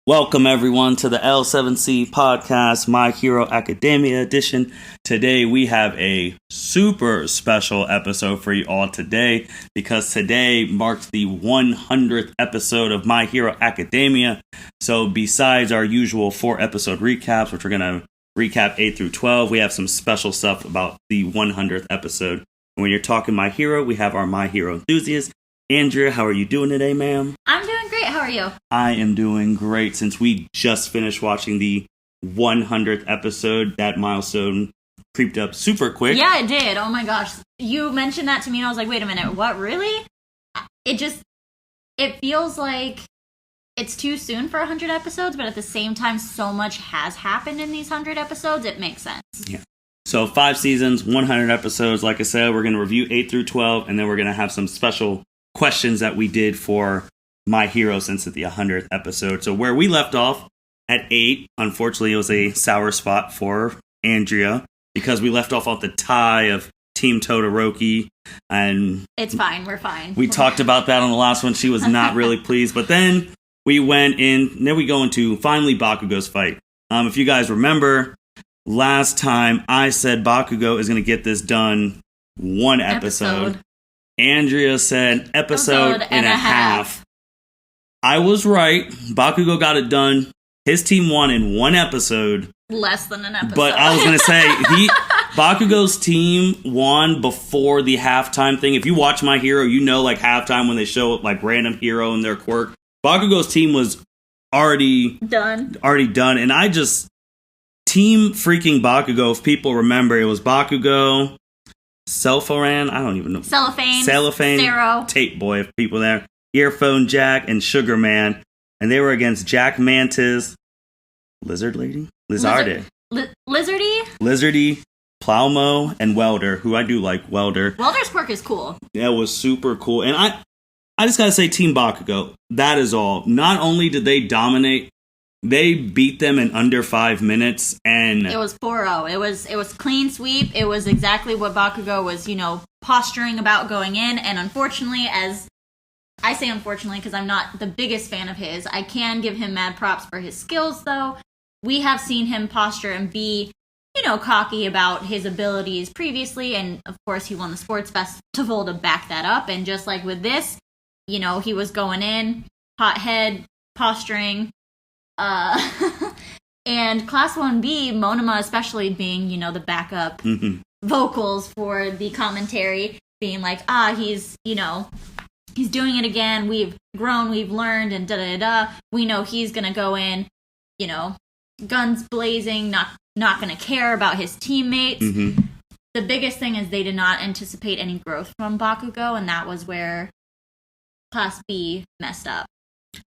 Welcome everyone to the L7C podcast, My Hero Academia edition. Today we have a super special episode for you all today because today marks the 100th episode of My Hero Academia. So besides our usual 4-episode recaps, which we're going to recap 8 through 12, we have some special stuff about the 100th episode. And when you're talking My Hero, we have our My Hero enthusiast. Andrea, how are you doing today, ma'am? I'm doing great. How are you? I am doing great. Since we just finished watching the 100th episode, that milestone creeped up super quick. Yeah, it did. Oh my gosh. You mentioned that to me and I was like, wait a minute, what, really? It feels like it's too soon for 100 episodes, but at the same time, so much has happened in these 100 episodes, it makes sense. Yeah. So 5 seasons, 100 episodes. Like I said, we're going to review 8 through 12, and then we're going to have some special questions that we did for My Hero since it's the 100th episode. So where we left off at 8, unfortunately, it was a sour spot for Andrea because we left off the tie of Team Todoroki. And it's fine. We're fine. We talked about that on the last one. She was not really pleased. But then we went in, then we go into finally Bakugo's fight. If you guys remember, last time I said Bakugo is going to get this done one episode. Andrea said episode and a half. I was right. Bakugo got it done. His team won in one episode. Less than an episode. But I was going to say, Bakugo's team won before the halftime thing. If you watch My Hero, you know like halftime when they show like random hero and their quirk. Bakugo's team was already done. And I just... Team freaking Bakugo, if people remember, it was Bakugo... Cellophane, I don't even know. Cellophane, Zero, Tape Boy, if people there. Earphone Jack and Sugar Man. And they were against Jack Mantis, Lizardy, Plowmo, and Welder, who I do like Welder. Welder's quirk is cool. Yeah, it was super cool. And I just gotta say, Team Bakugo, that is all. Not only did they dominate, they beat them in under 5 minutes, and it was 4-0. It was clean sweep. It was exactly what Bakugo was, posturing about going in. And unfortunately, as I say unfortunately because I'm not the biggest fan of his, I can give him mad props for his skills, though. We have seen him posture and be, cocky about his abilities previously, and of course he won the sports festival to back that up. And just like with this, he was going in, hot head, posturing. And Class 1B, Monoma especially being, the backup vocals for the commentary, being like, he's doing it again, we've grown, we've learned, and da-da-da-da. We know he's gonna go in, guns blazing, not gonna care about his teammates. The biggest thing is they did not anticipate any growth from Bakugo, and that was where Class B messed up.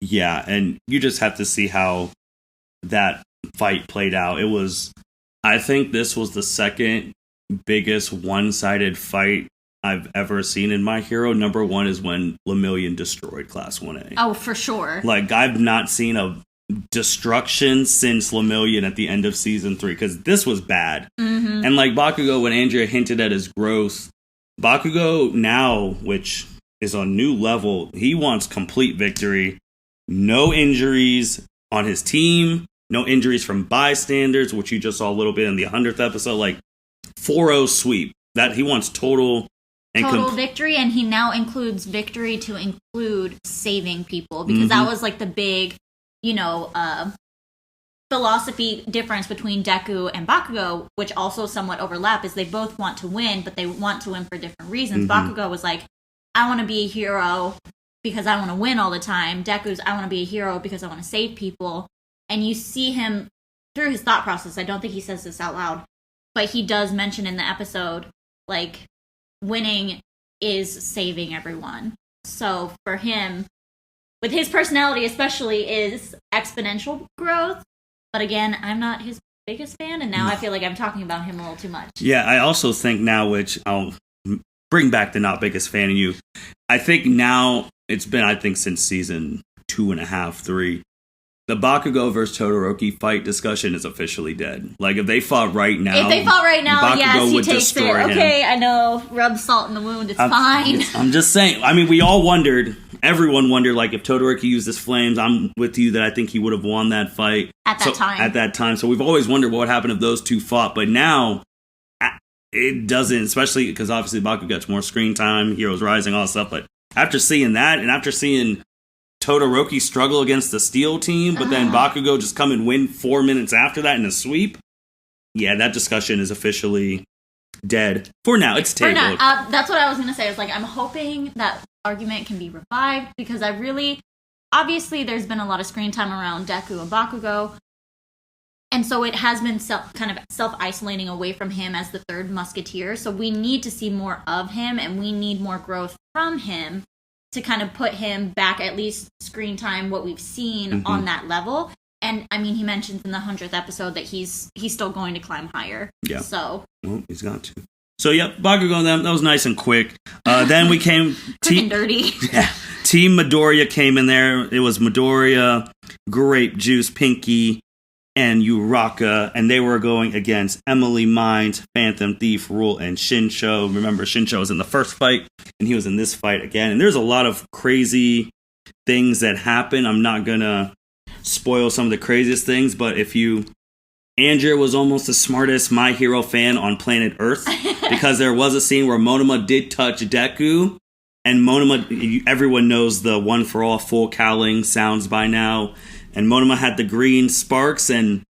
Yeah, and you just have to see how that fight played out. I think this was the second biggest one-sided fight I've ever seen in My Hero. Number one is when Lemillion destroyed Class 1A. Oh, for sure. Like, I've not seen a destruction since Lemillion at the end of Season 3, because this was bad. And like Bakugo, when Andrea hinted at his growth, Bakugo now, which is on a new level, he wants complete victory. No injuries on his team. No injuries from bystanders, which you just saw a little bit in the 100th episode. Like 4-0 sweep. That he wants total victory, and he now includes victory to include saving people, because that was like the big, philosophy difference between Deku and Bakugo, which also somewhat overlap, is they both want to win, but they want to win for different reasons. Bakugo was like, I want to be a hero because I want to win all the time. Deku's, I want to be a hero because I want to save people. And you see him through his thought process. I don't think he says this out loud, but he does mention in the episode, like, winning is saving everyone. So for him, with his personality especially, is exponential growth. But again, I'm not his biggest fan, and now I feel like I'm talking about him a little too much. Yeah, I also think now, which I'll bring back the not biggest fan in you, I think now it's been, since season 2.5, 3, the Bakugo versus Todoroki fight discussion is officially dead. Like, if they fought right now... Bakugo yes, he takes it. Him. Okay, I know. Rub salt in the wound. It's fine. I'm just saying. I mean, we all wondered... Everyone wondered, like, if Todoroki used his flames, I'm with you that I think he would have won that fight. At that time. So we've always wondered what would happen if those two fought. But now, it doesn't, especially because obviously Bakugo gets more screen time, Heroes Rising, all that stuff. But after seeing that, and after seeing Todoroki struggle against the Steel team, but then Bakugo just come and win 4 minutes after that in a sweep, yeah, that discussion is officially dead. For now, it's tabled. That's what I was going to say. I was like, I'm hoping that argument can be revived, because obviously there's been a lot of screen time around Deku and Bakugo, and so it has been self-isolating away from him as the third musketeer, so we need to see more of him, and we need more growth from him to kind of put him back, at least screen time, what we've seen on that level. And I mean, he mentions in the 100th episode that he's still going to climb higher. Yeah. So. Well, he's got to. So, yep, Bakugo and them, that was nice and quick. Then we came... Quick and dirty. Yeah. Team Midoriya came in there. It was Midoriya, Grape Juice, Pinky, and Uraka. And they were going against Emily Mines, Phantom Thief, Rule, and Shinso. Remember, Shinso was in the first fight, and he was in this fight again. And there's a lot of crazy things that happen. I'm not going to spoil some of the craziest things, but Andrea was almost the smartest My Hero fan on planet Earth, because there was a scene where Monoma did touch Deku, and Monoma, everyone knows the One for All full cowling sounds by now, and Monoma had the green sparks, and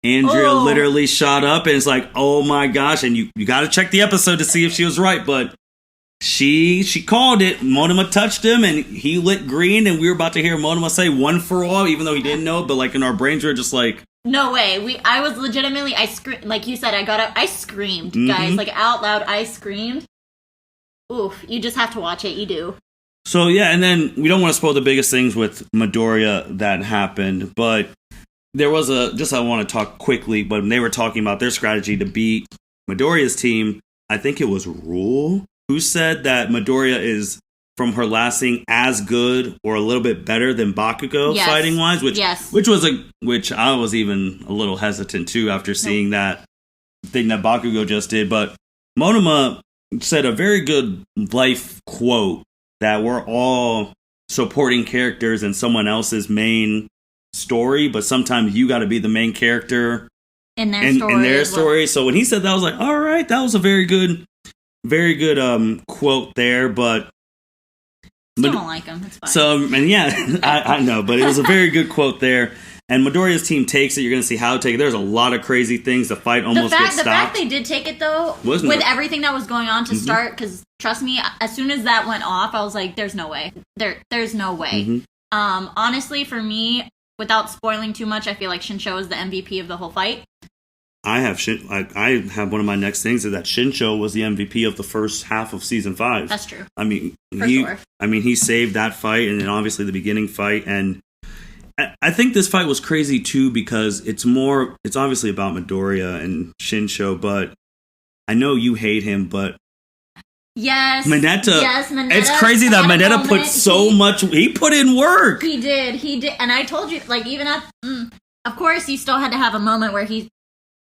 Andrea literally shot up, and it's like, oh my gosh, and you got to check the episode to see if she was right, but she called it. Monoma touched him, and he lit green, and we were about to hear Monoma say One for All, even though he didn't know it, but like in our brains we were just like, no way. I was legitimately, like you said, I got up, I screamed, guys, like out loud, I screamed. Oof, you just have to watch it, you do. So yeah, and then we don't want to spoil the biggest things with Midoriya that happened, but there was I want to talk quickly, but they were talking about their strategy to beat Midoriya's team. I think it was Rule who said that Midoriya is, from her last scene, as good or a little bit better than Bakugo fighting wise, which I was even a little hesitant too after seeing that thing that Bakugo just did. But Monoma said a very good life quote that we're all supporting characters in someone else's main story, but sometimes you got to be the main character in their story. So when he said that, I was like, all right, that was a very good quote there, but. Still don't like him. It's fine. So, and yeah, I know, but it was a very good quote there. And Midoriya's team takes it. You're going to see how to take it. There's a lot of crazy things. The fight almost gets stopped. The fact they did take it, though, with everything that was going on to start, because trust me, as soon as that went off, I was like, there's no way. There's no way. Honestly, for me, without spoiling too much, I feel like Shinso is the MVP of the whole fight. I have one of my next things is that Shinso was the MVP of the first half of season 5. That's true. I mean, he saved that fight, and then obviously the beginning fight, and I think this fight was crazy too because it's obviously about Midoriya and Shinso, but I know you hate him, but Yes. Mineta. It's crazy that Mineta put so much. He put in work. He did. And I told you, like, even at, of course, you still had to have a moment where he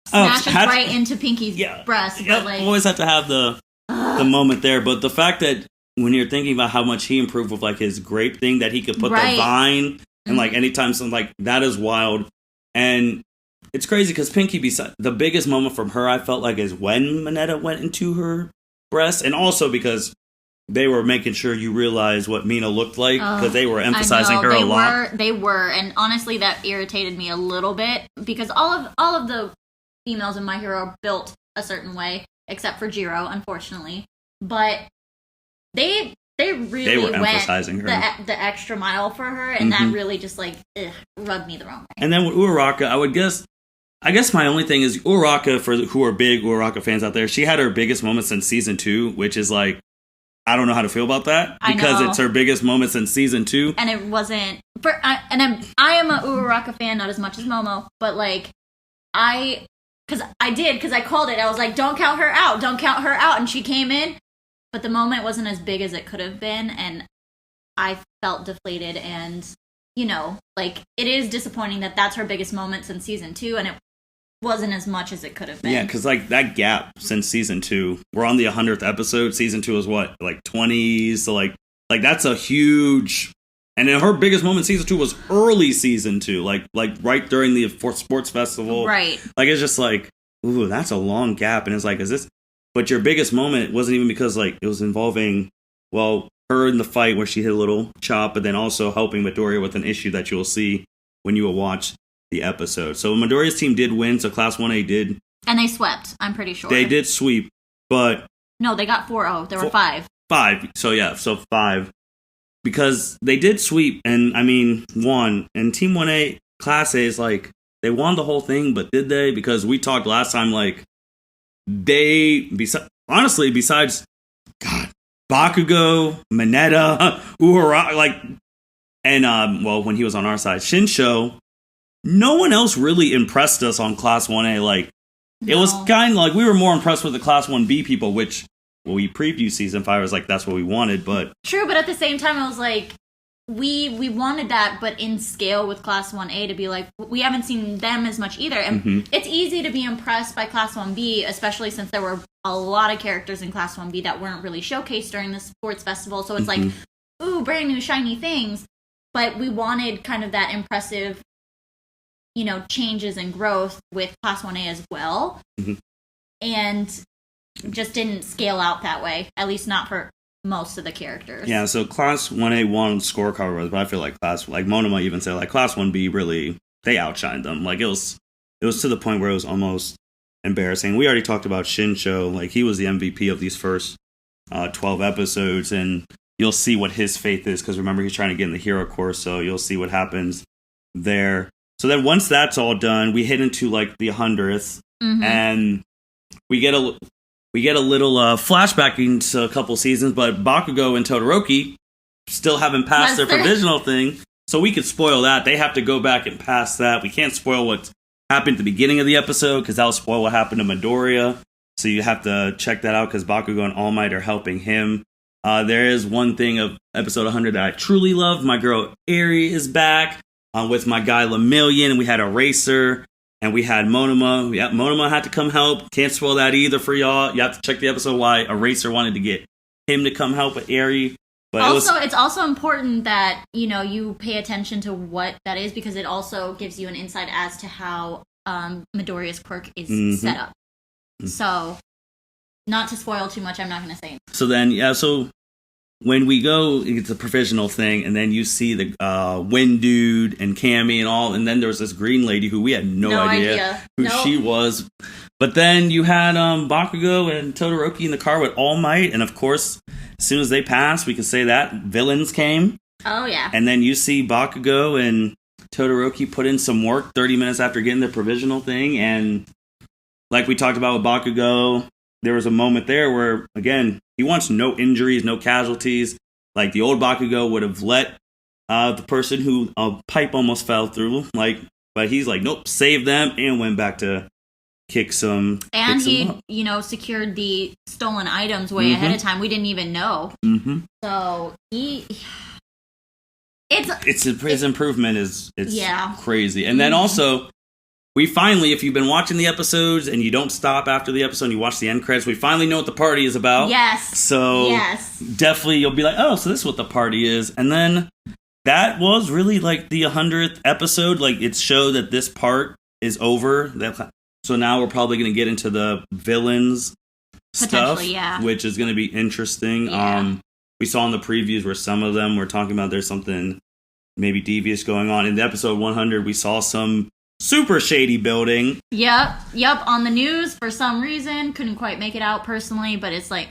smashes right into Pinky's breast. Yeah, but always have to have the moment there. But the fact that when you're thinking about how much he improved with, like, his grape thing, that he could put the vine and, like, anytime something like that is wild. And it's crazy because Pinky, the biggest moment from her, I felt like, is when Mineta went into her breast, and also because they were making sure you realize what Mina looked like, because they were emphasizing her a lot. They were, and honestly, that irritated me a little bit because all of the females in My Hero are built a certain way, except for Jiro, unfortunately. But they really went emphasizing her. The extra mile for her, and that really just rubbed me the wrong way. And then with Uraraka, I guess my only thing is Uraraka, for who are big Uraraka fans out there, she had her biggest moment since season 2, which is like, I don't know how to feel about that because it's her biggest moment since season 2. And it wasn't, I am a Uraraka fan, not as much as Momo, but like, because I called it, I was like, don't count her out, and she came in, but the moment wasn't as big as it could have been, and I felt deflated, and like, it is disappointing that that's her biggest moment since season 2, and it wasn't as much as it could have been. Yeah, because, like, that gap since season 2, we're on the 100th episode. Season 2 is what, like, 20s? So, like that's a huge... And then her biggest moment in season 2 was early season 2, like right during the sports festival. Right. Like, it's just like, ooh, that's a long gap. And it's like, is this... But your biggest moment wasn't even because, like, it was involving, well, her in the fight where she hit a little chop, but then also helping Midoriya with an issue that you'll see when you will watch the episode. So Midoriya's team did win, so Class 1A did. And they swept, I'm pretty sure. They did sweep, but... No, they got 4-0. There were 5. 5. So, yeah, 5. Because they did sweep, and, I mean, won. And Team 1A, Class A is like, they won the whole thing, but did they? Because we talked last time, like, honestly, besides, God, Bakugo, Mineta, Uhura, like, and, well, when he was on our side, Shinso, no one else really impressed us on Class 1A. Like, it was kind of like, we were more impressed with the Class 1B people, which... Well, we previewed season 5. I was like, that's what we wanted, but... True, but at the same time, I was like, we wanted that, but in scale with Class 1A to be like, we haven't seen them as much either. And it's easy to be impressed by Class 1B, especially since there were a lot of characters in Class 1B that weren't really showcased during the sports festival. So it's like, ooh, brand new, shiny things. But we wanted kind of that impressive, changes and growth with Class 1A as well. And... just didn't scale out that way, at least not for most of the characters. Yeah, so Class 1A won scorecard, but I feel like Monoma even said, like, Class 1B really, they outshined them. Like, it was to the point where it was almost embarrassing. We already talked about Shinso, like, he was the MVP of these first 12 episodes, and you'll see what his faith is, because remember, he's trying to get in the hero course, so you'll see what happens there. So then once that's all done, we hit into, like, the 100th, and we get a little flashback into a couple seasons, but Bakugo and Todoroki still haven't passed their provisional thing, so we could spoil that. They have to go back and pass that. We can't spoil what happened at the beginning of the episode, because that'll spoil what happened to Midoriya, so you have to check that out, because Bakugo and All Might are helping him. There is one thing of episode 100 that I truly love. My girl Eri is back with my guy Lemillion, and we had Eraser. And we had Monoma. Yeah, Monoma had to come help. Can't spoil that either for y'all. You have to check the episode why Eraser wanted to get him to come help with Eri. But it's also important that, you pay attention to what that is, because it also gives you an insight as to how Midoriya's quirk is set up. So, not to spoil too much, I'm not going to say anything. So then, so when we go, it's a provisional thing, and then you see the Wind Dude and Cammy and all, and then there was this green lady who we had no idea who she was. But then you had Bakugo and Todoroki in the car with All Might, and of course, as soon as they passed, we could say that villains came. Oh, yeah. And then you see Bakugo and Todoroki put in some work 30 minutes after getting their provisional thing, and like we talked about with Bakugo, there was a moment there where, again, he wants no injuries, no casualties. Like, the old Bakugo would have let the person who a pipe almost fell through, but he's like, nope, saved them, and went back to kick some. And he, secured the stolen items way ahead of time. We didn't even know. So his improvement is crazy. And then also, we finally, if you've been watching the episodes and you don't stop after the episode and you watch the end credits, we finally know what the party is about. Yes. So definitely you'll be like, oh, so this is what the party is. And then that was really like the 100th episode. Like, it showed that this part is over. So now we're probably going to get into the villains stuff, which is going to be interesting. Yeah. We saw in the previews where some of them were talking about there's something maybe devious going on. In the episode 100, we saw some super shady building. Yep. On the news for some reason. Couldn't quite make it out personally, but it's like,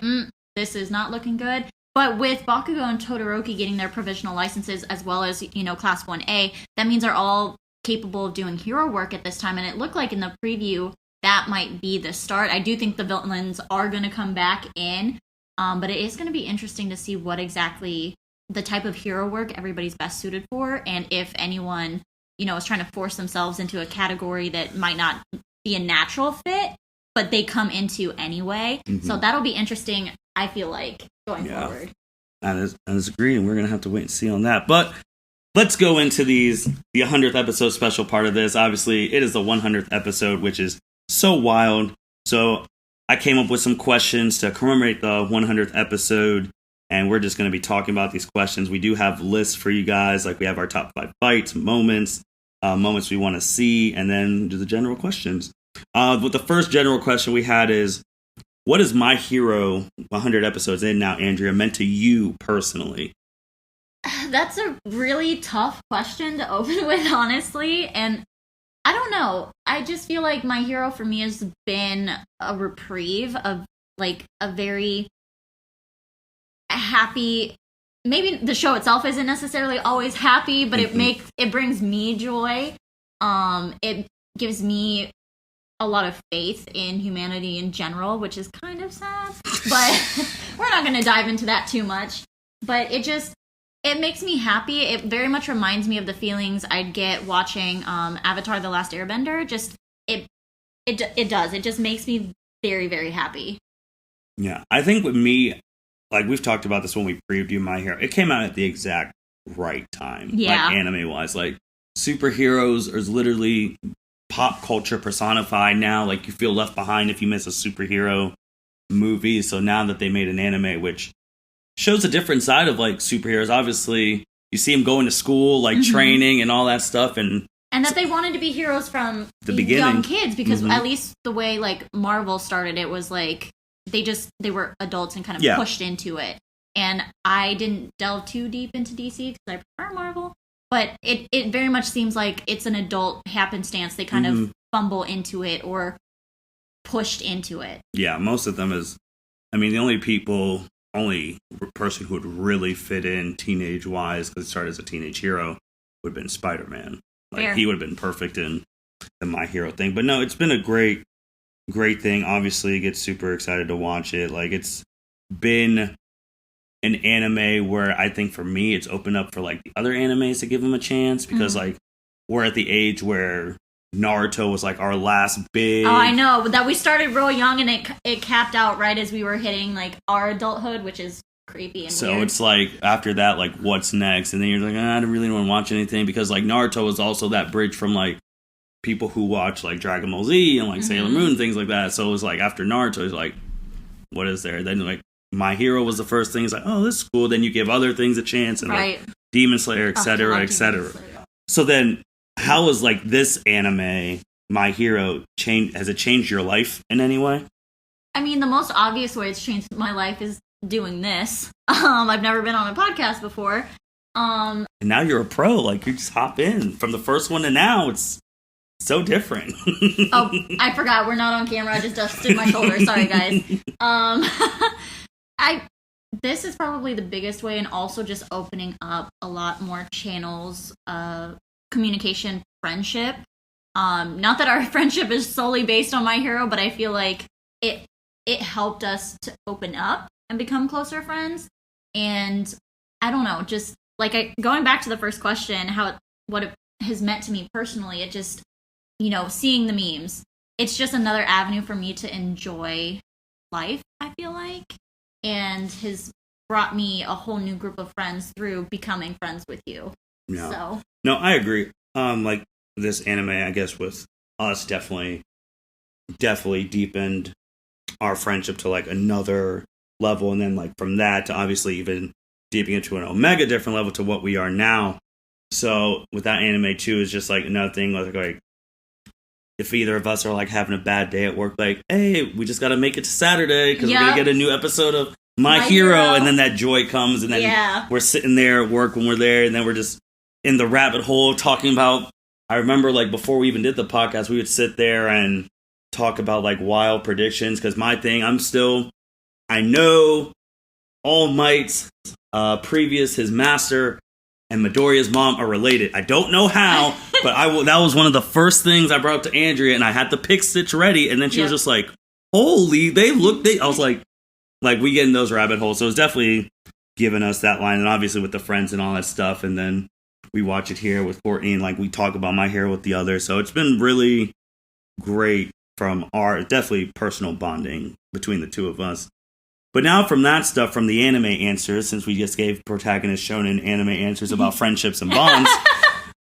this is not looking good. But with Bakugo and Todoroki getting their provisional licenses, as well as, Class 1A, that means they're all capable of doing hero work at this time. And it looked like in the preview that might be the start. I do think the villains are going to come back in, but it is going to be interesting to see what exactly the type of hero work everybody's best suited for, and if anyone is trying to force themselves into a category that might not be a natural fit, but they come into anyway. So that'll be interesting, I feel like, going forward. And is agreed, and we're going to have to wait and see on that. But let's go into the 100th episode special part of this. Obviously, it is the 100th episode, which is so wild. So I came up with some questions to commemorate the 100th episode, and we're just going to be talking about these questions. We do have lists for you guys, like we have our top 5 fights, moments we want to see, and then do the general questions. With the first general question we had is, what is My Hero 100 episodes in now, Andrea, meant to you personally? That's a really tough question to open with, honestly. And I don't know. I just feel like My Hero for me has been a reprieve of like a very happy. Maybe the show itself isn't necessarily always happy, but it brings me joy. It gives me a lot of faith in humanity in general, which is kind of sad. But we're not going to dive into that too much. But it makes me happy. It very much reminds me of the feelings I'd get watching Avatar: The Last Airbender. Just it does. It just makes me very, very happy. Yeah, I think with me, like we've talked about this when we previewed My Hero, it came out at the exact right time. Yeah. Like anime wise, like superheroes is literally pop culture personified now. Like you feel left behind if you miss a superhero movie. So now that they made an anime, which shows a different side of like superheroes. Obviously, you see them going to school, like training and all that stuff, and that they wanted to be heroes from the beginning, young kids, because at least the way like Marvel started, it was like they were adults and kind of pushed into it. And I didn't delve too deep into DC because I prefer Marvel, but it very much seems like it's an adult happenstance. They kind of fumble into it or pushed into it. Yeah, most of them is. I mean, the only person who would really fit in teenage-wise, because it started as a teenage hero, would have been Spider-Man. Like, Fair. He would have been perfect in the My Hero thing. But no, it's been a great thing. Obviously, I get super excited to watch it. Like, it's been an anime where I think for me, it's opened up for, like, the other animes to give them a chance, because, like, we're at the age where Naruto was like our last big. Oh, I know that we started real young, and it capped out right as we were hitting like our adulthood, which is creepy and so weird. It's like after that, like what's next? And then you're like, I don't really want to watch anything, because like Naruto is also that bridge from like people who watch like Dragon Ball Z and like Sailor Moon and things like that. So it was like after Naruto, it's like, what is there? Then like My Hero was the first thing. It's like, oh, this is cool. Then you give other things a chance, and like Demon Slayer, etc., etc. So then, how is like this anime, My Hero, has it changed your life in any way? I mean, the most obvious way it's changed my life is doing this. I've never been on a podcast before. And now you're a pro. Like, you just hop in. From the first one to now, it's so different. Oh, I forgot. We're not on camera. I just dusted my shoulder. Sorry, guys. This is probably the biggest way, and also just opening up a lot more channels of communication, friendship. Not that our friendship is solely based on My Hero, but I feel like it helped us to open up and become closer friends. And I don't know, just like going back to the first question, what it has meant to me personally, it just, seeing the memes, it's just another avenue for me to enjoy life, I feel like, and has brought me a whole new group of friends through becoming friends with you. Yeah. So. No, I agree. Like this anime, I guess with us definitely deepened our friendship to like another level, and then like from that to obviously even deepening it to an omega different level to what we are now. So with that anime too is just like another thing, like if either of us are like having a bad day at work, like, hey, we just got to make it to Saturday because we're gonna get a new episode of My Hero, and then that joy comes, and then we're sitting there at work when we're there, and then we're just in the rabbit hole talking about. I remember like before we even did the podcast, we would sit there and talk about like wild predictions, because my thing, I know All Might's previous, his master, and Midoriya's mom are related. I don't know how, but that was one of the first things I brought up to Andrea, and I had the pick stitch ready, and then she was just like, holy, I was like we get in those rabbit holes. So it's definitely giving us that line, and obviously with the friends and all that stuff, and then we watch it here with Courtney, and like we talk about My Hero with the others. So it's been really great from our definitely personal bonding between the two of us. But now from that stuff, from the anime answers, since we just gave protagonist shonen anime answers about friendships and bonds,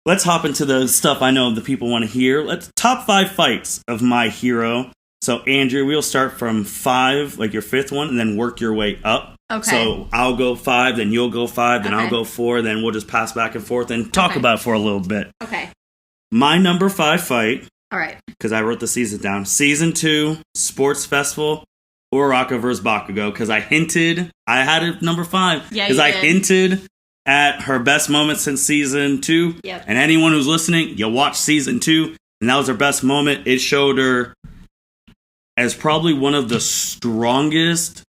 let's hop into the stuff I know the people want to hear. Let's top 5 fights of My Hero. So, Andrew, we'll start from 5, like your 5th one, and then work your way up. Okay. So, I'll go 5, then you'll go 5, then Okay. I'll go 4, then we'll just pass back and forth and talk about it for a little bit. Okay. My number 5 fight, All right. because I wrote the season down, Season 2, Sports Festival, Uraraka vs. Bakugo, because I had it number 5. Yeah, because I hinted at her best moment since Season 2. Yep. And anyone who's listening, you watch Season 2, and that was her best moment. It showed her as probably one of the strongest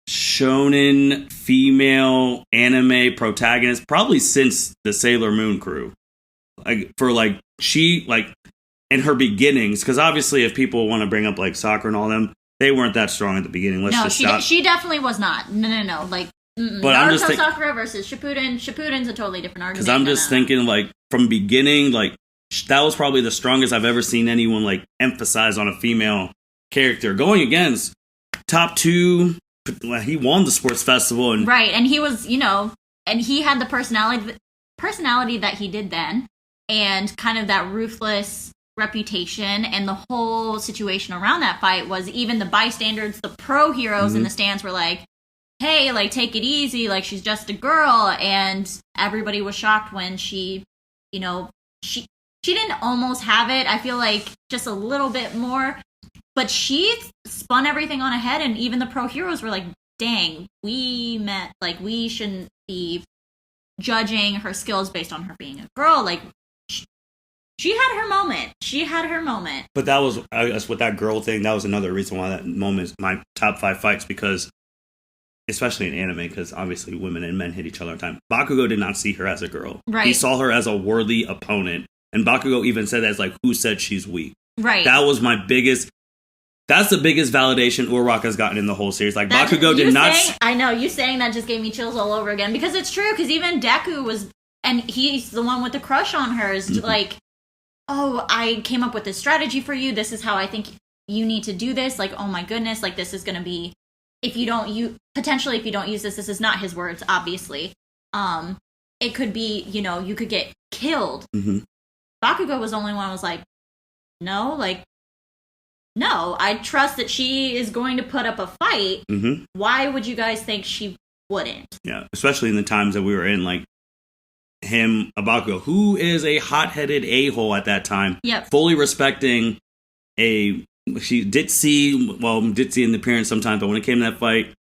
shonen female anime protagonists, probably since the Sailor Moon crew. She in her beginnings, because obviously if people want to bring up like Sakura and all them, they weren't that strong at the beginning. She definitely was not. No. Like, but I'm just Sakura versus Shippuden. Shippuden's a totally different argument. Because I'm just thinking, like, from beginning, like, that was probably the strongest I've ever seen anyone, like, emphasize on a female character. Going against top 2, he won the sports festival. And right, and he was, and he had the personality that he did then, and kind of that ruthless reputation, and the whole situation around that fight was even the bystanders, the pro heroes in the stands were like, hey, like, take it easy, like, she's just a girl, and everybody was shocked when she didn't almost have it, I feel like, just a little bit more, but she spun everything on ahead, and even the pro heroes were like, dang, we shouldn't be judging her skills based on her being a girl, like, she had her moment. But that was, I guess, with that girl thing, that was another reason why that moment is my top 5 fights, because, especially in anime, because obviously women and men hit each other all the time, Bakugo did not see her as a girl. Right. He saw her as a worthy opponent. And Bakugo even said that as, like, who said she's weak? Right. That's the biggest validation Uraraka's gotten in the whole series. Like, Bakugo did not... I know, you saying that just gave me chills all over again, because it's true, because even Deku was... And he's the one with the crush on her, is like, oh, I came up with this strategy for you. This is how I think you need to do this. Like, oh my goodness, like, this is going to be, if you don't use this is not his words, obviously. It could be, you could get killed. Mm-hmm. Bakugo was the only one who was like, no, I trust that she is going to put up a fight. Mm-hmm. Why would you guys think she wouldn't? Yeah, especially in the times that we were in, like, Bakugo, who is a hot-headed a-hole at that time, fully respecting she did see in the appearance sometimes, but when it came to that fight,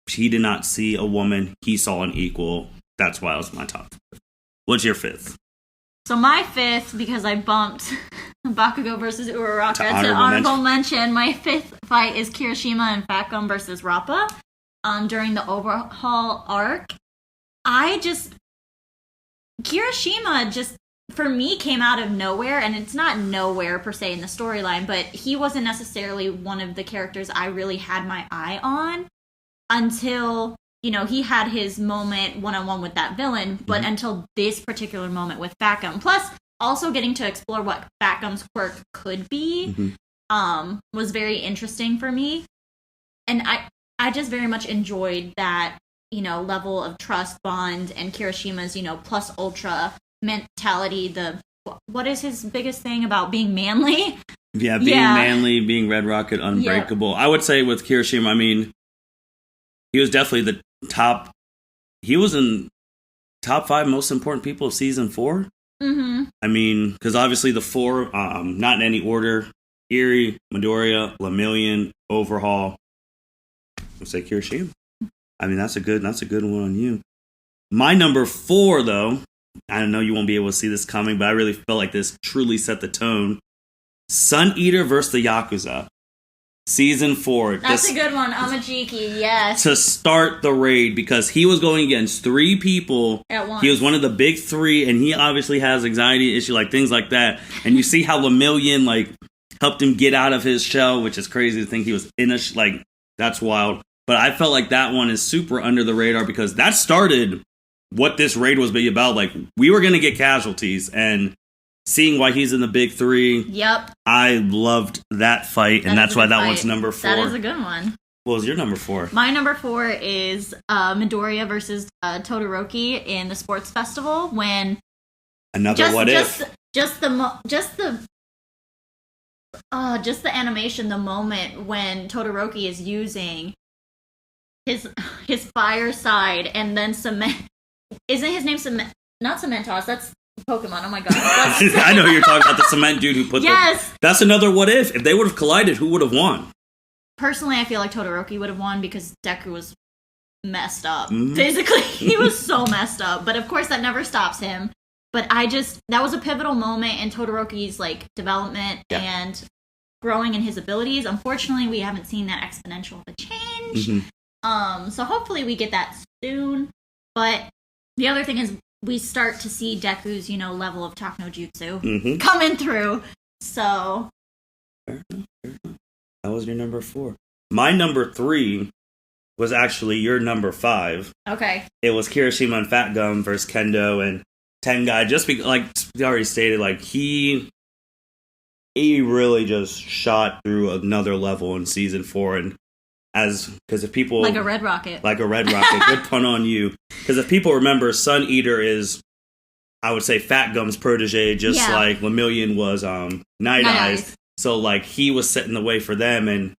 he did not see a woman, he saw an equal. That's why it was my top 5. What's your 5th? So my 5th, because I bumped Bakugo versus Uraraka to honorable mention, my 5th fight is Kirishima and Facom versus Rappa during the overhaul arc. Kirishima just, for me, came out of nowhere, and it's not nowhere per se in the storyline, but he wasn't necessarily one of the characters I really had my eye on until, he had his moment one-on-one with that villain, but until this particular moment with Facom. Plus, also getting to explore what Facom's quirk could be was very interesting for me. And I just very much enjoyed that level of trust bond, and Kirishima's, plus ultra mentality. What is his biggest thing about being manly? Yeah, being manly, being Red Rocket, unbreakable. I would say with Kirishima, I mean, he was definitely he was in top 5 most important people of season 4. Mm-hmm. I mean, because obviously the 4, not in any order, Eri, Midoriya, Lemillion, Overhaul. I'll say Kirishima. I mean, that's a good one on you. My number 4, though, I know you won't be able to see this coming, but I really felt like this truly set the tone. Sun Eater versus the Yakuza. Season 4. That's a good one. Amajiki, yes. To start the raid, because he was going against 3 people. At once. He was one of the big 3, and he obviously has anxiety issue, like things like that. And you see how Lemillion, like, helped him get out of his shell, which is crazy to think he was in that's wild. But I felt like that one is super under the radar, because that started what this raid was be about. Like, we were going to get casualties, and seeing why he's in the big 3. Yep. I loved that fight, and that's why that one's number 4. That is a good one. What was your number 4? My number 4 is Midoriya versus Todoroki in the sports festival when just the animation, the moment when Todoroki is using his fire side and then cement. Isn't his name Cement? Not Cementoss. That's Pokemon. Oh my god. I know you're talking about the cement dude who put that's another what if. If they would have collided, who would have won? Personally, I feel like Todoroki would have won because Deku was messed up. Mm-hmm. Physically, he was so messed up. But of course, that never stops him. But that was a pivotal moment in Todoroki's like development and growing in his abilities. Unfortunately, we haven't seen that exponential of a change. Mm-hmm. So hopefully we get that soon. But the other thing is we start to see Deku's, level of Takno Jutsu coming through. So fair enough. That was your number 4. My number 3 was actually your number 5. Okay. It was Kirishima and Fat Gum versus Kendo and Tengai. Just because, like we already stated, like he really just shot through another level in season 4, and because if people like a red rocket, good pun on you. Because if people remember, Sun Eater is, I would say, Fat Gum's protege, just like Lemillion was Night Eyes. So, like, he was setting the way for them, and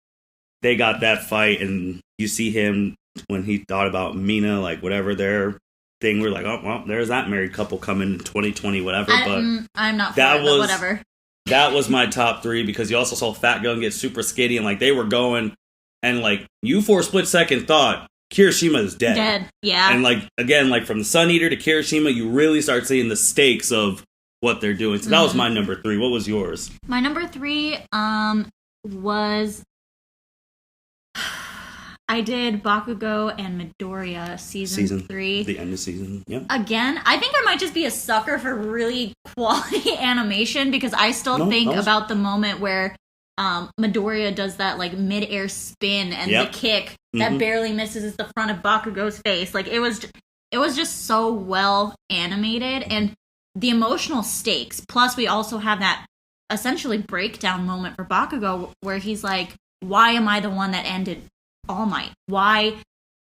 they got that fight, and you see him when he thought about Mina, like, whatever their thing, we're like, oh, well, there's that married couple coming in 2020, whatever, but I'm not for it, but whatever. That was my top 3, because you also saw Fat Gum get super skitty, and, like, they were going, and, like, you for a split second thought, Kirishima is dead. Dead, yeah. And, like, again, like, from the Sun Eater to Kirishima, you really start seeing the stakes of what they're doing. So that was my number 3. What was yours? My number 3 was I did Bakugo and Midoriya season 3. The end of season, yeah. Again, I think I might just be a sucker for really quality animation because I still think about the moment where Midoriya does that like mid-air spin and the kick that barely misses the front of Bakugo's face. Like it was just so well animated and the emotional stakes. Plus, we also have that essentially breakdown moment for Bakugo where he's like, why am I the one that ended All Might? Why?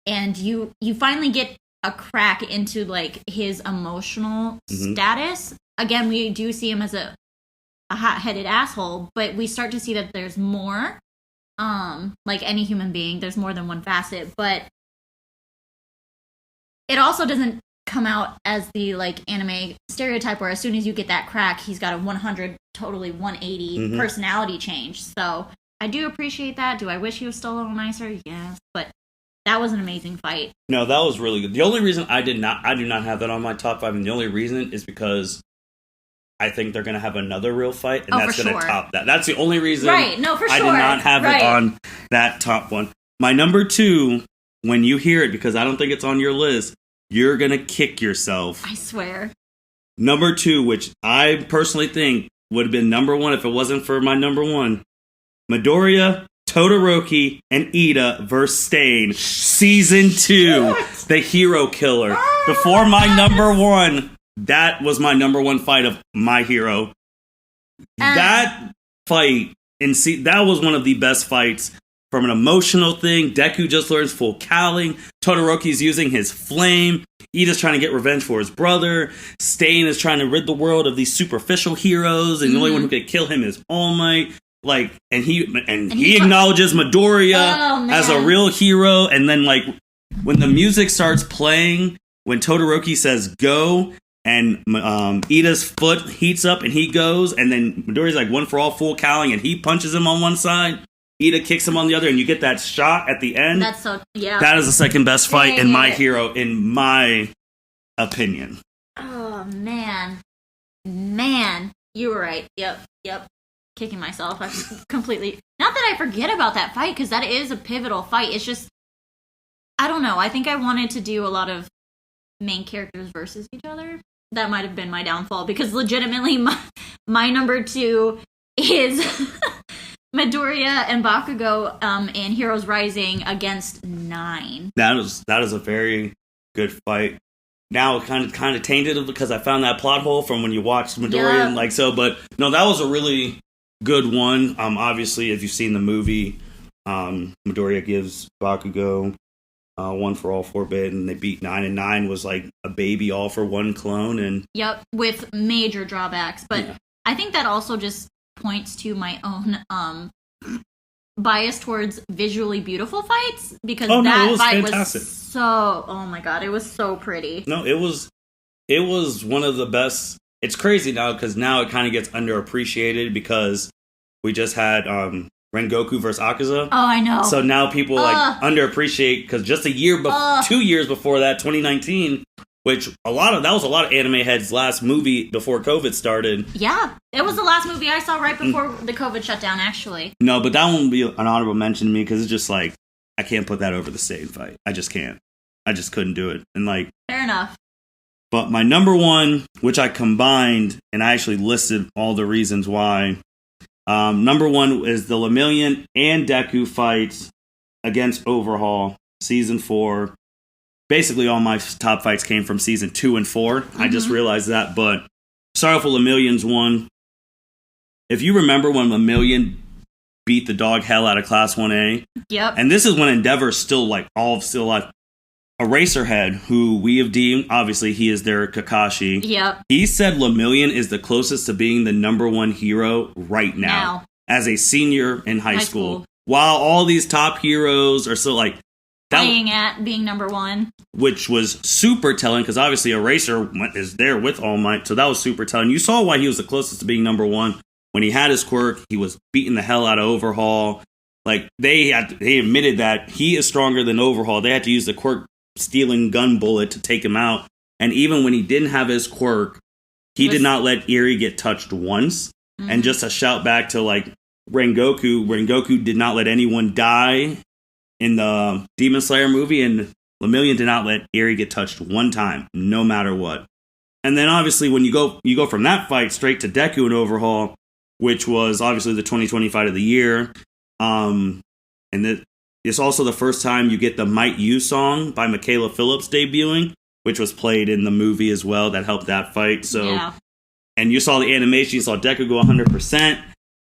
And you finally get a crack into like his emotional status. Again, we do see him as a hot-headed asshole, but we start to see that there's more. Like any human being, there's more than one facet, but it also doesn't come out as the like anime stereotype where as soon as you get that crack he's got a 100 totally 180 personality change. So I do appreciate that. Do I wish he was still a little nicer? Yes, but that was an amazing fight. No, that was really good. The only reason I do not have that on my top 5, and the only reason is because I think they're going to have another real fight, and that's going to top that. That's the only reason I did not have it on that top one. My number 2, when you hear it, because I don't think it's on your list, you're going to kick yourself. I swear. Number 2, which I personally think would have been number 1 if it wasn't for my number 1. Midoriya, Todoroki, and Ida versus Stain. Season 2. The Hero Killer. Before my number 1, that was my number 1 fight of My Hero. That fight, that was one of the best fights. From an emotional thing, Deku just learns full cowling. Todoroki's using his flame. Ida's trying to get revenge for his brother. Stain is trying to rid the world of these superficial heroes, and the only one who could kill him is All Might. Like, and he acknowledges Midoriya as a real hero. And then, like, when the music starts playing, when Todoroki says go, and Ida's foot heats up and he goes, and then Midoriya's like one for all, full cowling, and he punches him on one side. Ida kicks him on the other, and you get that shot at the end. That's so, yeah. That is the second best fight in My Hero, in my opinion. Oh, man. Man. You were right. Yep. Kicking myself. I completely... Not that I forget about that fight, because that is a pivotal fight. It's just... I don't know. I think I wanted to do a lot of main characters versus each other. That might have been my downfall, because legitimately my number 2 is... Midoriya and Bakugo in Heroes Rising against 9. That is a very good fight. Now it kind of tainted it because I found that plot hole from when you watched Midoriya and like so. But no, that was a really good one. Obviously, if you've seen the movie, Midoriya gives Bakugo one for all 4-bit, and they beat 9, and 9 was like a baby all for one clone. And yep, with major drawbacks. But yeah. I think that also just points to my own bias towards visually beautiful fights, because that fight fantastic. Was so, oh my god, it was so pretty. No, it was one of the best. It's crazy now because now it kind of gets underappreciated because we just had Rengoku versus Akaza. Oh, I know. So now people underappreciate, because just 2 years before that, 2019, which that was a lot of anime heads' last movie before COVID started. Yeah, it was the last movie I saw right before the COVID shutdown, actually. No, but that one would be an honorable mention to me, because it's just like, I can't put that over the Satan fight. I just can't. I just couldn't do it. And like, fair enough. But my number one, which I combined, and I actually listed all the reasons why. Number one is the Lemillion and Deku fights against Overhaul, Season 4. Basically, all my top fights came from Season 2 and 4. Mm-hmm. I just realized that. But start off with Lemillion's one. If you remember when Lemillion beat the dog hell out of Class 1A. Yep. And this is when Endeavor's still alive. Eraserhead, who we have deemed, obviously he is their Kakashi. Yep. He said Lemillion is the closest to being the number one hero right now. As a senior in high school. While all these top heroes are still like playing at being number one. Which was super telling, because obviously Eraser is there with All Might, so that was super telling. You saw why he was the closest to being number one. When he had his quirk, he was beating the hell out of Overhaul. Like, they admitted that he is stronger than Overhaul. They had to use the quirk stealing gun bullet to take him out. And even when he didn't have his quirk, he did not let Eri get touched once. Mm-hmm. And just a shout back to like Rengoku did not let anyone die in the Demon Slayer movie, and Lemillion did not let Eri get touched one time, no matter what. And then obviously when you go from that fight straight to Deku and Overhaul, which was obviously the 2020 fight of the year. And it's also the first time you get the Might You song by Michaela Phillips debuting, which was played in the movie as well. That helped that fight. So, yeah. And you saw the animation, you saw Deku go 100%.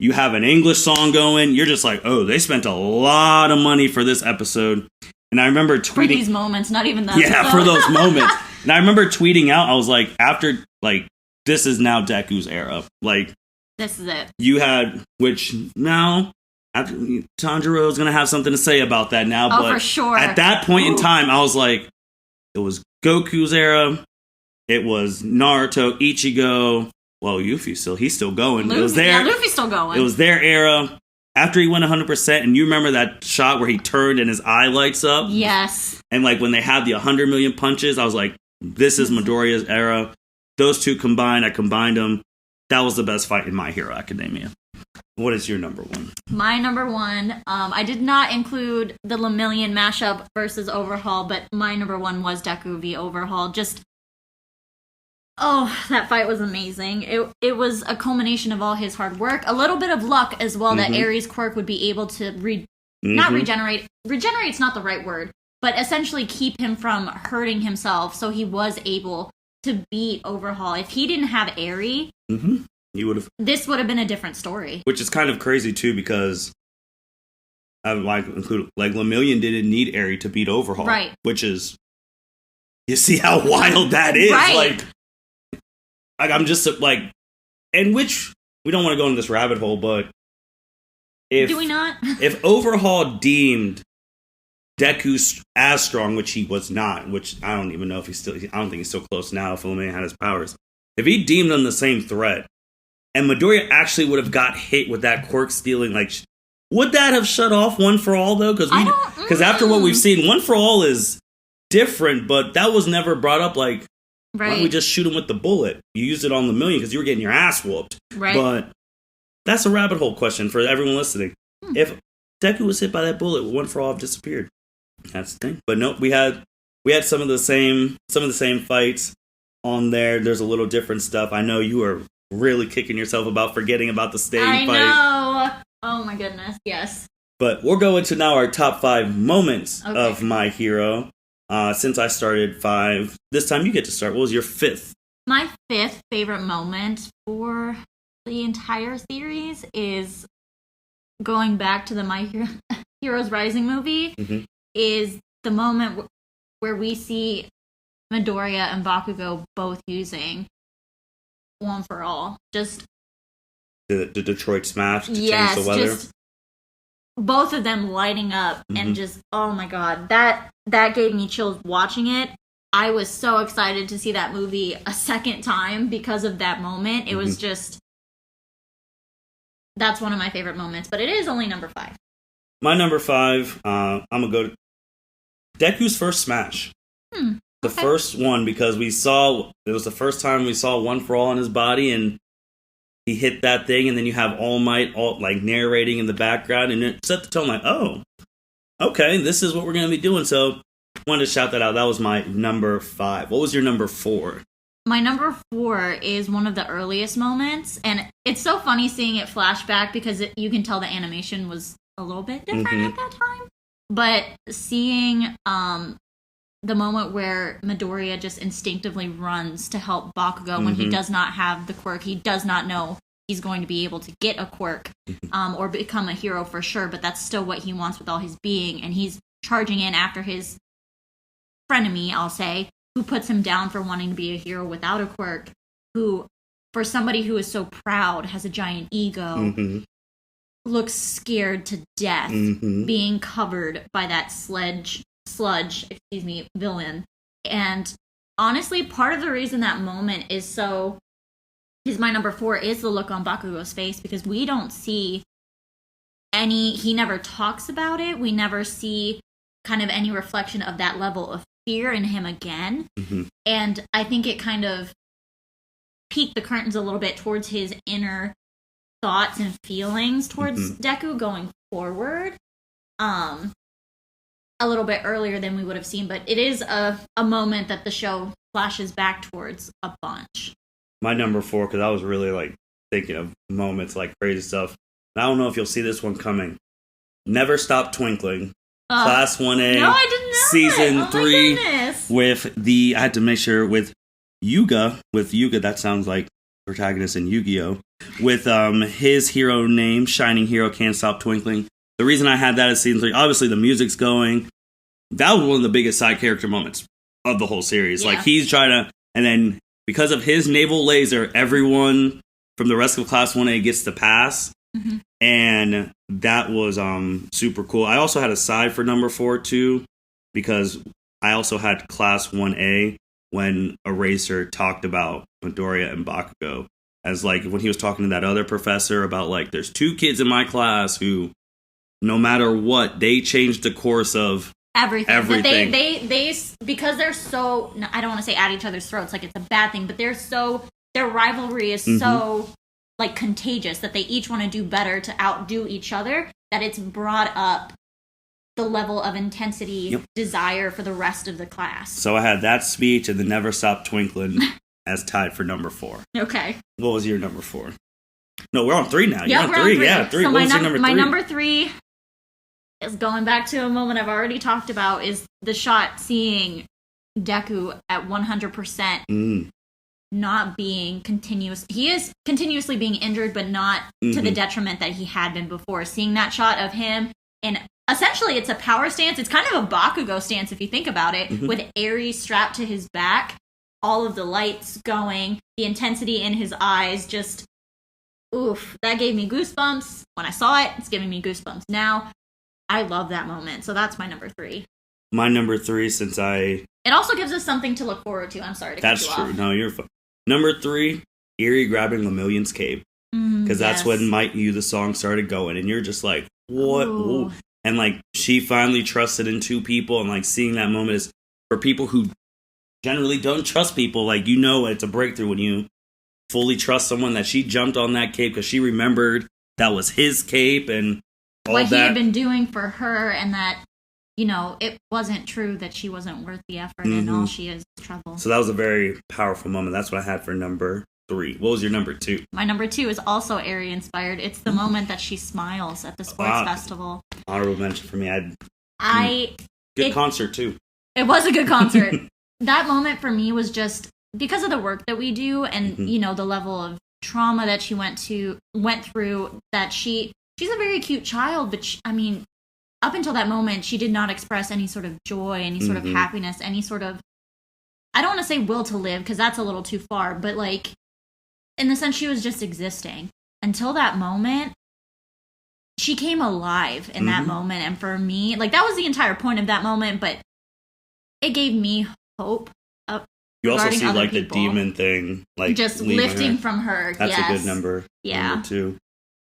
You have an English song going. You're just like, oh, they spent a lot of money for this episode. And I remember tweeting... For these moments, not even that. Yeah, for those moments. And I remember tweeting out, I was like, after, like, this is now Deku's era. Like... This is it. You had, which now... Tanjiro is going to have something to say about that now, but for sure. At that point in time, I was like, it was Goku's era, it was Naruto, Ichigo, well, Yuffie he's still going. Luffy, it was there. Yeah, Luffy's still going. It was their era. After he went 100%, and you remember that shot where he turned and his eye lights up? Yes. And like when they had the 100 million punches, I was like, this is Midoriya's era. Those two combined, I combined them. That was the best fight in My Hero Academia. What is your number one? My number one, I did not include the Lemillion mashup versus Overhaul, but my number one was Deku v Overhaul. Just, that fight was amazing. It was a culmination of all his hard work. A little bit of luck as well, that Ares' quirk would be able to not regenerate. Regenerate's not the right word, but essentially keep him from hurting himself, so he was able to beat Overhaul. If he didn't have Ares... This would have been a different story. Which is kind of crazy too, because I would like to include, like, Lemillion didn't need Eri to beat Overhaul, right? Which is, you see how wild that is, right? Like I'm just like, and which we don't want to go in this rabbit hole, but do we not? If Overhaul deemed Deku as strong, which he was not, which I don't even know if he's still, I don't think he's still close now. If Lemillion had his powers, if he deemed him the same threat. And Midoriya actually would have got hit with that quirk stealing. Like, would that have shut off One for All, though? Because after what we've seen, One for All is different, but that was never brought up. Like, why don't we just shoot him with the bullet? You used it on Lemillion because you were getting your ass whooped. Right. But that's a rabbit hole question for everyone listening. If Deku was hit by that bullet, would One for All have disappeared? That's the thing. But no, we had some of the same fights on there. There's a little different stuff. I know you are really kicking yourself about forgetting about the staying fight. I know. Oh my goodness. Yes. But we'll go into now our top 5 moments of My Hero. Since I started 5, this time you get to start. What was your 5th? My 5th favorite moment for the entire series is going back to the My Hero Heroes Rising movie is the moment where we see Midoriya and Bakugo both using One for All. Just the Detroit Smash to yes, change the weather. Just both of them lighting up and just, oh my god, that gave me chills watching it. I was so excited to see that movie a second time because of that moment. It was just, that's one of my favorite moments, but it is only number 5. My number 5, I'm gonna go to Deku's first Smash. The first one, because it was the first time we saw One for All on his body, and he hit that thing, and then you have All Might like narrating in the background, and it set the tone like, oh, okay, this is what we're gonna be doing. So I wanted to shout that out. That was my number 5. What was your number 4? My number 4 is one of the earliest moments, and it's so funny seeing it flashback because you can tell the animation was a little bit different at that time. But seeing the moment where Midoriya just instinctively runs to help Bakugo when he does not have the quirk, he does not know he's going to be able to get a quirk or become a hero for sure, but that's still what he wants with all his being, and he's charging in after his frenemy, I'll say, who puts him down for wanting to be a hero without a quirk, who, for somebody who is so proud, has a giant ego, looks scared to death, being covered by that sludge, villain. And honestly, part of the reason that moment is my number 4 is the look on Bakugo's face, because we don't see he never talks about it. We never see kind of any reflection of that level of fear in him again. And I think it kind of peeked the curtains a little bit towards his inner thoughts and feelings towards Deku going forward. A little bit earlier than we would have seen, but it is a moment that the show flashes back towards a bunch. My number 4, because I was really like thinking of moments like crazy stuff. And I don't know if you'll see this one coming. Never Stop Twinkling. Class 1A. No, I didn't know Season it. 3 with I had to make sure with Yuga, that sounds like protagonist in Yu-Gi-Oh! With his hero name, Shining Hero Can't Stop Twinkling. The reason I had that as season 3, obviously the music's going. That was one of the biggest side character moments of the whole series. Yeah. Like, he's trying to, and then because of his naval laser, everyone from the rest of Class 1A gets to pass. And that was super cool. I also had a side for number 4 too, because I also had Class 1A when Eraser talked about Midoriya and Bakugo. As like when he was talking to that other professor about like, there's 2 kids in my class who, no matter what, they changed the course of everything. They because they're so, I don't want to say at each other's throats like it's a bad thing, but their rivalry is so like contagious that they each want to do better to outdo each other, that it's brought up the level of intensity, desire for the rest of the class. So I had that speech and the Never Stop Twinkling as tied for number 4. Okay. What was your number 4? No, we're on 3 now. You're on 3. Yeah, 3. So what was your number 3? My number 3 is going back to a moment I've already talked about, is the shot seeing Deku at 100% not being continuous. He is continuously being injured, but not to the detriment that he had been before. Seeing that shot of him, and essentially it's a power stance. It's kind of a Bakugo stance if you think about it, with Ares strapped to his back, all of the lights going, the intensity in his eyes, just, oof, that gave me goosebumps. When I saw it, it's giving me goosebumps now. I love that moment. So that's my number 3. My number 3, since it also gives us something to look forward to. I'm sorry to cut you off. That's true. No, you're fine. Number 3, Eerie grabbing Lemillion's cape. Because that's when Might You, the song, started going. And you're just like, what? And like, she finally trusted in 2 people. And like, seeing that moment is, for people who generally don't trust people, like, you know, it's a breakthrough when you fully trust someone, that she jumped on that cape because she remembered that was his cape and what he had been doing for her, and that, you know, it wasn't true that she wasn't worth the effort and all she is trouble. So that was a very powerful moment. That's what I had for number 3. What was your number 2? My number 2 is also Eri inspired. It's the moment that she smiles at the sports festival. Honorable mention for me. Good concert too. It was a good concert. That moment for me was just because of the work that we do, and you know, the level of trauma that she went through. That she's a very cute child, but up until that moment, she did not express any sort of joy, any sort of happiness, any sort of, I don't want to say will to live, because that's a little too far, but like, in the sense she was just existing. Until that moment, she came alive in that moment, and for me, like, that was the entire point of that moment, but it gave me hope. You also see, like, people. the demon thing, like, just lifting from her. That's a good number. Yeah. Number 2.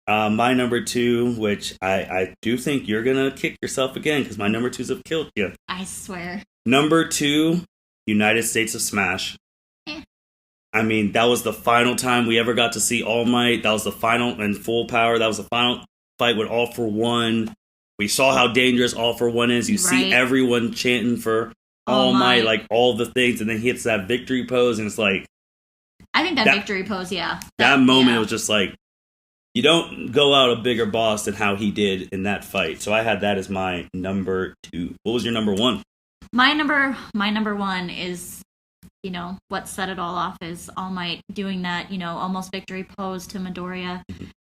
My number 2, which I do think you're going to kick yourself again, because my number 2s have killed you. I swear. Number 2, United States of Smash. I mean, that was the final time we ever got to see All Might. That was the final and full power. That was the final fight with All for One. We saw how dangerous All for One is. You see everyone chanting for All Might, like all the things, and then he hits that victory pose, and it's like, I think that victory pose, that moment was just like, you don't go out a bigger boss than how he did in that fight. So I had that as my number 2. What was your number 1? My number 1 is, you know, what set it all off is All Might doing that, you know, almost victory pose to Midoriya.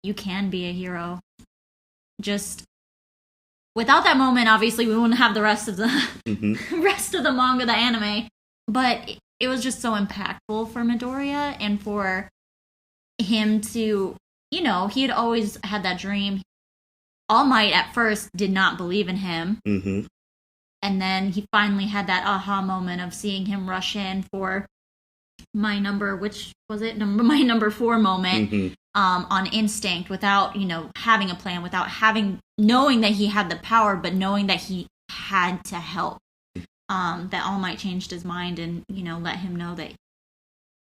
You can be a hero. Just without that moment, obviously, we wouldn't have the rest of the rest of the manga, the anime. But it was just so impactful for Midoriya, and for him to, you know, he had always had that dream. All Might at first did not believe in him. And then he finally had that aha moment of seeing him rush in for my number, which was it? My number 4 moment on instinct, without, you know, having a plan, without knowing that he had the power, but knowing that he had to help. That All Might changed his mind and, you know, let him know that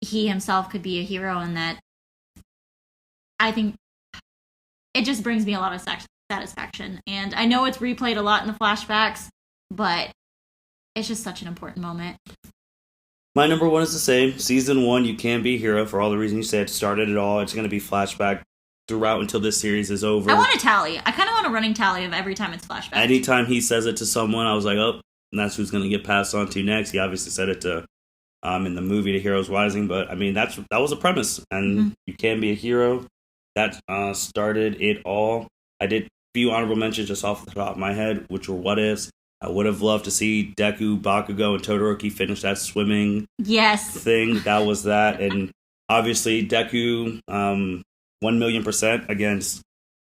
he himself could be a hero, and that I think it just brings me a lot of satisfaction. And I know it's replayed a lot in the flashbacks, but it's just such an important moment. My number 1 is the same. Season 1, you can be a hero for all the reasons you said. Started it all. It's going to be flashback throughout until this series is over. I want a tally. I kind of want a running tally of every time it's flashback. Anytime he says it to someone, I was like, oh, and that's who's going to get passed on to next. He obviously said it to in the movie to Heroes Rising, but I mean, that was a premise, and you can be a hero. That started it all. I did a few honorable mentions just off the top of my head, which were what ifs. I would have loved to see Deku, Bakugo, and Todoroki finish that swimming thing. That was that. And obviously, Deku, 1,000,000% against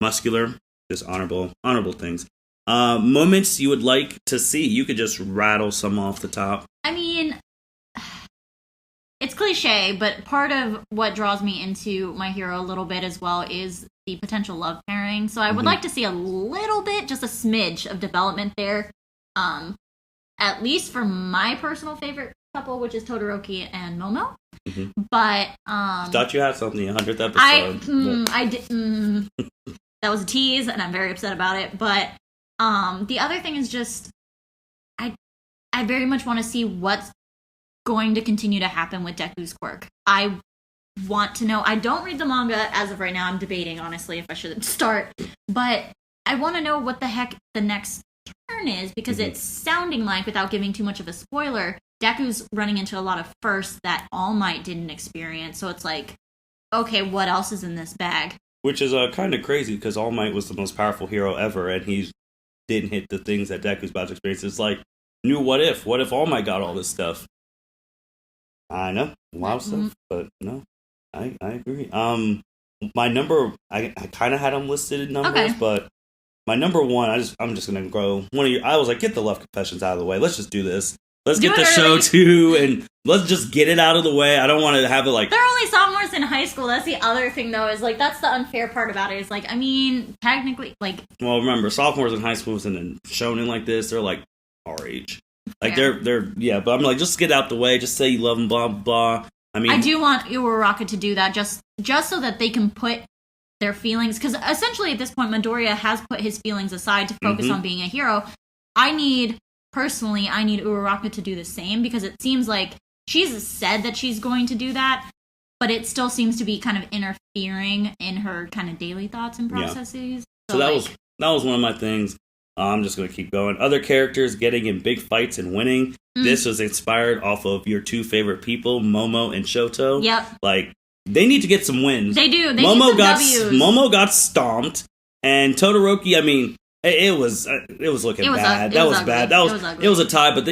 Muscular. Just honorable things. Moments you would like to see. You could just rattle some off the top. I mean, it's cliche, but part of what draws me into My Hero a little bit as well is the potential love pairing. So I would like to see a little bit, just a smidge of development there. At least for my personal favorite couple, which is Todoroki and Momo. But thought you had something, 100th episode. I did. That was a tease, and I'm very upset about it. But the other thing is just, I very much want to see what's going to continue to happen with Deku's quirk. I want to know. I don't read the manga as of right now. I'm debating, honestly, if I should start. But I want to know what the heck the next turn is, because it's sounding like, without giving too much of a spoiler, Deku's running into a lot of firsts that All Might didn't experience. So it's like, okay, what else is in this bag? Which is kind of crazy, because All Might was the most powerful hero ever, and he didn't hit the things that Deku's about to experience. It's like, new what if? What if All Might got all this stuff? I know, wild stuff, but no, I agree. My number, I kind of had them listed in numbers, but my number 1, I'm just gonna go one of you. I was like, get the love confessions out of the way. Let's just do this. Let's get the show too, and let's just get it out of the way. I don't want to have it like, they're only sophomores in high school. That's the other thing, though, is like, that's the unfair part about it. Is like, I mean, technically, like, well, remember, sophomores in high school and shonen like this, they're like our age. Like they're but I'm like, just get out the way. Just say you love them, blah blah. I mean, I do want Uraraka to do that just so that they can put their feelings, because essentially at this point, Midoriya has put his feelings aside to focus on being a hero. I need Uraraka to do the same, because it seems like she's said that she's going to do that, but it still seems to be kind of interfering in her kind of daily thoughts and processes. So that was one of my things. I'm just going to keep going. Other characters getting in big fights and winning. This was inspired off of your 2 favorite people, Momo and Shoto. Yep. Like, they need to get some wins. They do. They Momo need some W's. Momo got stomped, and Todoroki, I mean, It was looking bad. That was bad. It was a tie, but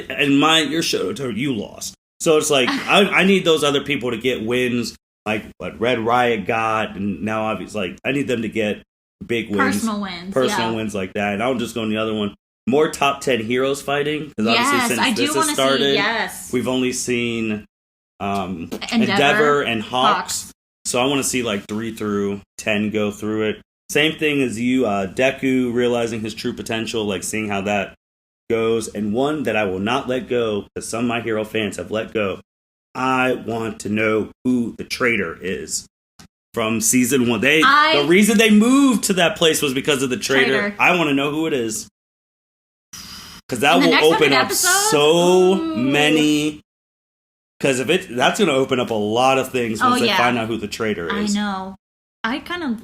your show, you lost. So it's like I need those other people to get wins, like what Red Riot got, and now obviously like I need them to get big wins, personal wins like that. And I'll just go on the other one. More top 10 heroes fighting, because obviously since this has started, we've only seen Endeavor and Hawks. So I want to see like 3 through 10 go through it. Same thing as you, Deku realizing his true potential, like seeing how that goes. And one that I will not let go, because some of my hero fans have let go. I want to know who the traitor is from season 1. The reason they moved to that place was because of the traitor. I want to know who it is. Because that will open up so many. Because that's going to open up a lot of things once they find out who the traitor is. I know. I kind of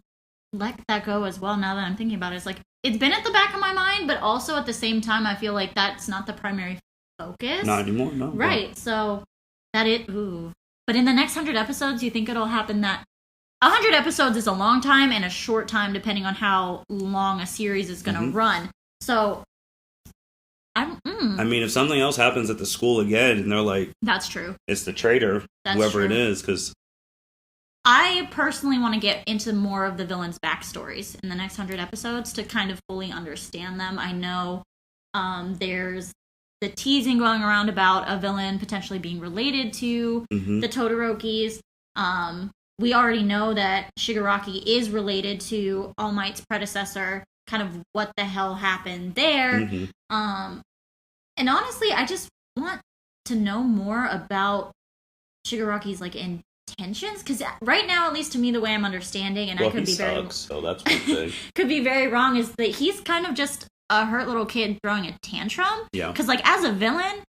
let that go as well now that I'm thinking about it. It's like, it's been at the back of my mind, but also at the same time, I feel like that's not the primary focus. Not anymore, no. Right, so But in the next 100 episodes, you think it'll happen that 100 episodes is a long time and a short time depending on how long a series is going to run. So I mean, if something else happens at the school again, and they're like, that's true. It's the traitor, whoever it is, because I personally want to get into more of the villains' backstories in the next 100 episodes to kind of fully understand them. I know there's the teasing going around about a villain potentially being related to the Todorokis. We already know that Shigaraki is related to All Might's predecessor. Kind of what the hell happened there. And honestly, I just want to know more about Shigaraki's like intentions, because right now, at least to me, the way I'm understanding, and I could be very so that's one thing. Could be very wrong, is that he's kind of just a hurt little kid throwing a tantrum. Yeah. Because like as a villain,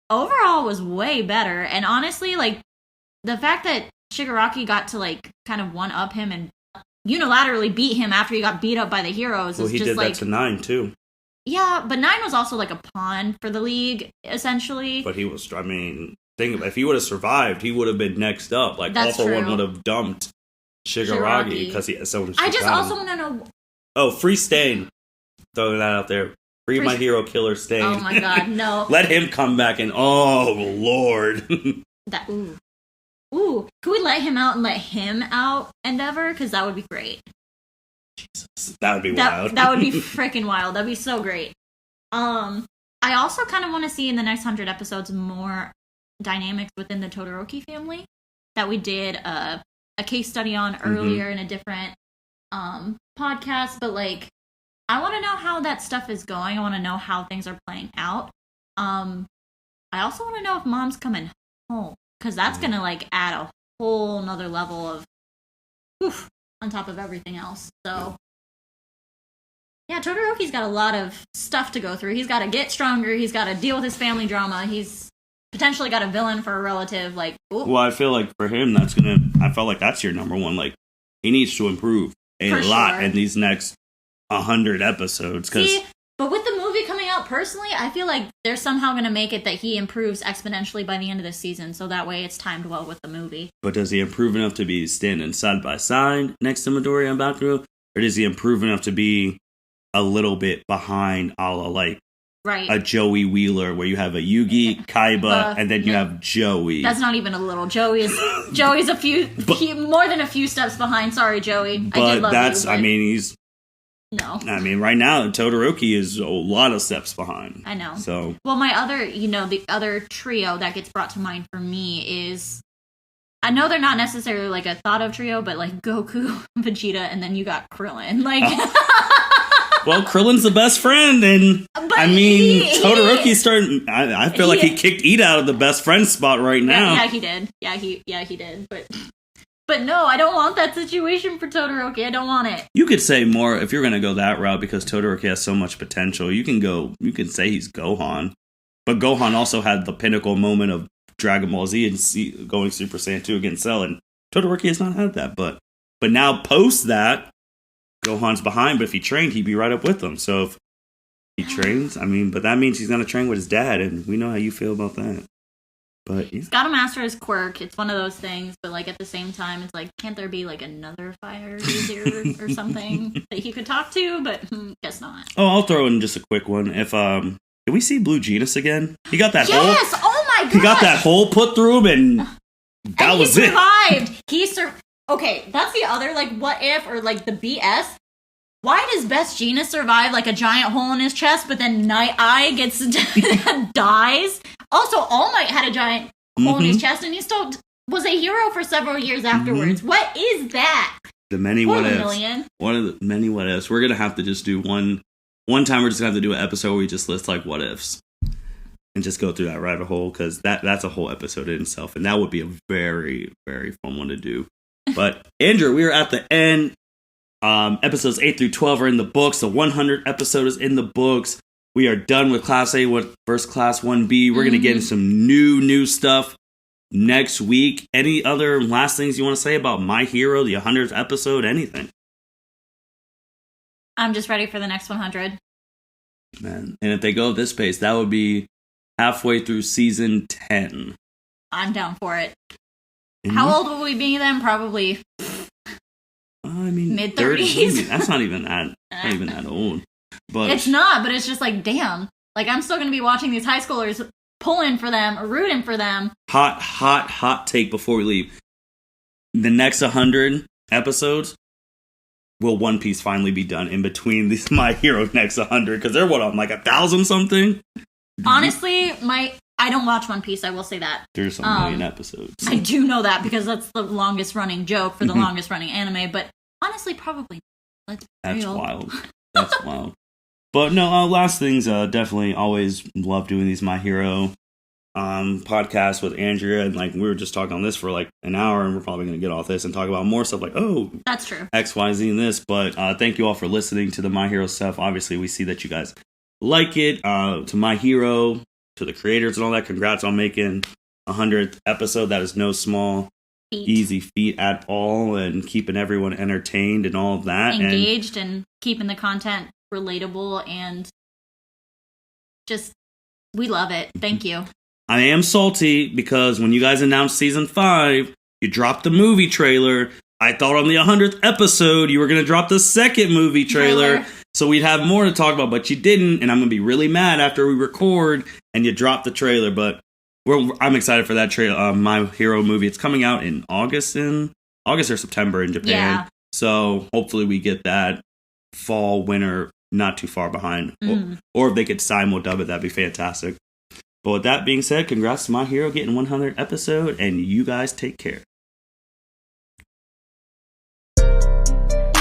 overall was way better, and honestly, like the fact that Shigaraki got to like kind of one up him and unilaterally beat him after he got beat up by the heroes. Well, he did that to 9 too. Yeah, but 9 was also like a pawn for the league, essentially. But he was, I mean, think about if he would have survived, he would have been next up. Like, All For One would have dumped Shigaraki because he has so much. I just also want to know. Oh, free Stain. Throwing that out there. Free my hero killer Stain. Oh my god, no. Let him come back and, oh, Lord. Ooh, could we let him out and let him out Endeavor? Because that would be great. Jesus, that would be wild. That would be freaking wild. That'd be so great. I also kind of want to see in the next 100 episodes more dynamics within the Todoroki family that we did a case study on earlier in a different podcast. But like, I want to know how that stuff is going. I want to know how things are playing out. I also want to know if Mom's coming home. Because that's going to, like, add a whole nother level of oof on top of everything else. So, yeah, Todoroki's got a lot of stuff to go through. He's got to get stronger. He's got to deal with his family drama. He's potentially got a villain for a relative. Like, ooh. Well, I feel like for him, I felt like that's your number one. Like, he needs to improve a lot in these next 100 episodes. But with the movie coming out, personally, I feel like they're somehow going to make it that he improves exponentially by the end of the season, so that way it's timed well with the movie. But does he improve enough to be standing side by side next to Midoriya and Bakugo? Or does he improve enough to be a little bit behind a la like a Joey Wheeler, where you have a Yugi, Kaiba, and then you have Joey? That's not even a little. Joey's more than a few steps behind. Sorry, Joey. But I did love you, I mean, he's... No. I mean, right now, Todoroki is a lot of steps behind. I know. So, well, my other, the other trio that gets brought to mind for me is, I know they're not necessarily like a thought of trio, but like Goku, Vegeta, and then you got Krillin. Like, well, Krillin's the best friend, and I mean, Todoroki started. I feel like he kicked Ida out of the best friend spot right now. Yeah, he did. Yeah, he did. But no, I don't want that situation for Todoroki. I don't want it. You could say more if you're going to go that route, because Todoroki has so much potential. You can say he's Gohan. But Gohan also had the pinnacle moment of Dragon Ball Z and going Super Saiyan 2 against Cell, and Todoroki has not had that. But now post that, Gohan's behind, but if he trained, he'd be right up with them. So if he trains, I mean, but that means he's going to train with his dad, and we know how you feel about that. But he's got to master his quirk. It's one of those things, but like at the same time, it's like, can't there be like another fire user or something that he could talk to? But guess not. Oh, I'll throw in just a quick one. If did we see Blue Genius again? He got that hole. Yes! Oh my god! He got that hole put through him, and that was it. He survived. Okay, that's the other like what if or like the BS. Why does Best Genius survive like a giant hole in his chest, but then Night Eye gets dies? Also, All Might had a giant hole in his chest, and he still was a hero for several years afterwards. What is that? The many what ifs. One of the many what ifs. We're gonna have to just do one time. We're just gonna have to do an episode where we just list like what ifs and just go through that rabbit hole, because that's a whole episode in itself, and that would be a very, very fun one to do. But Andrew, we are at the end. Episodes 8 through 12 are in the books. The 100th episode is in the books. We are done with Class A versus Class 1B. We're going to get into some new stuff next week. Any other last things you want to say about My Hero, the 100th episode, anything? I'm just ready for the next 100. Man, and if they go at this pace, that would be halfway through season 10. I'm down for it. How old will we be then? Probably... I mean, mid-30s. That's not even that old. But it's not, but it's just like, damn. Like, I'm still going to be watching these high schoolers pulling for them or rooting for them. Hot take before we leave. The next 100 episodes, will One Piece finally be done in between these My Hero next 100? Because they're, on like 1,000 something? Honestly, I don't watch One Piece, I will say that. There's a million episodes. I do know that because that's the longest running joke for the longest running anime, but honestly, probably not. That's wild. That's wild. But no, last things, definitely always love doing these My Hero podcasts with Andrea, and like we were just talking on this for like an hour, and we're probably going to get off this and talk about more stuff like, that's true, X, Y, Z and this, but thank you all for listening to the My Hero stuff. Obviously, we see that you guys like it. To My Hero, to the creators and all that, congrats on making 100th episode. That is no small easy feat at all, and keeping everyone entertained and all of that, engaged, and keeping the content relatable, and just we love it. Thank you. I am salty because when you guys announced season 5, you dropped the movie trailer. I thought on the 100th episode you were going to drop the second movie trailer. So we'd have more to talk about, but you didn't, and I'm going to be really mad after we record and you drop the trailer, but I'm excited for that trailer, My Hero movie. It's coming out in August or September in Japan. Yeah. So hopefully we get that fall, winter, not too far behind. Or if they could simul-dub it, that'd be fantastic. But with that being said, congrats to My Hero getting 100th episode, and you guys take care.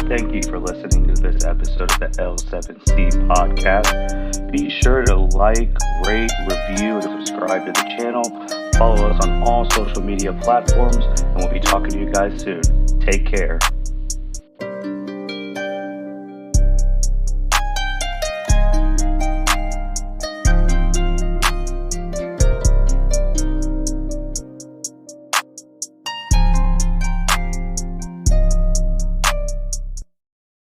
Thank you for listening to this episode of the L7C podcast. Be sure to like, rate, review, and subscribe to the channel. Follow us on all social media platforms, and we'll be talking to you guys soon. Take care.